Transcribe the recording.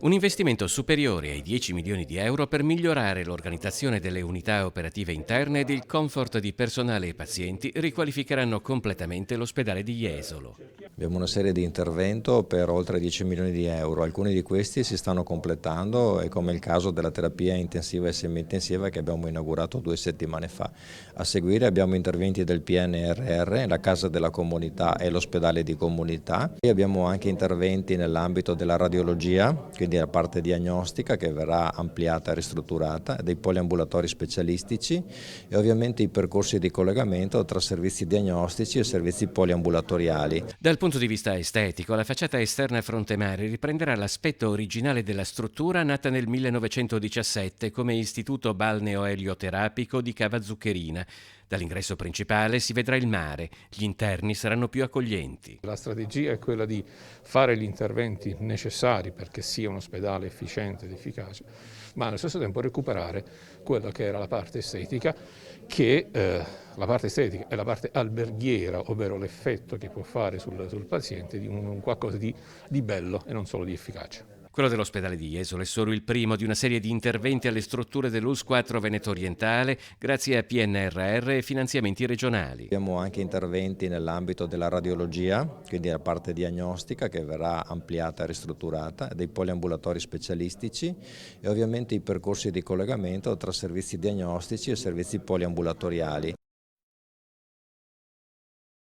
Un investimento superiore ai 10 milioni di euro per migliorare l'organizzazione delle unità operative interne ed il comfort di personale e pazienti riqualificheranno completamente l'ospedale di Jesolo. Abbiamo una serie di intervento per oltre 10 milioni di euro, alcuni di questi si stanno completando, è come il caso della terapia intensiva e semi-intensiva che abbiamo inaugurato 2 settimane fa. A seguire abbiamo interventi del PNRR, la Casa della Comunità e l'ospedale di comunità, e abbiamo anche interventi nell'ambito della radiologia, quindi la parte diagnostica che verrà ampliata e ristrutturata, dei poliambulatori specialistici e ovviamente i percorsi di collegamento tra servizi diagnostici e servizi poliambulatoriali. Dal punto di vista estetico, la facciata esterna a fronte mare riprenderà l'aspetto originale della struttura nata nel 1917 come istituto balneo-elioterapico di Cava Zuccherina. Dall'ingresso principale si vedrà il mare, gli interni saranno più accoglienti. La strategia è quella di fare gli interventi necessari perché sia un ospedale efficiente ed efficace, ma allo stesso tempo recuperare quella che era la parte estetica, che la parte estetica è la parte alberghiera, ovvero l'effetto che può fare sul paziente di un qualcosa di bello e non solo di efficace. Quello dell'ospedale di Jesolo è solo il primo di una serie di interventi alle strutture dell'ULSS 4 Veneto Orientale grazie a PNRR e finanziamenti regionali. Abbiamo anche interventi nell'ambito della radiologia, quindi la parte diagnostica che verrà ampliata e ristrutturata, dei poliambulatori specialistici e ovviamente i percorsi di collegamento tra servizi diagnostici e servizi poliambulatoriali.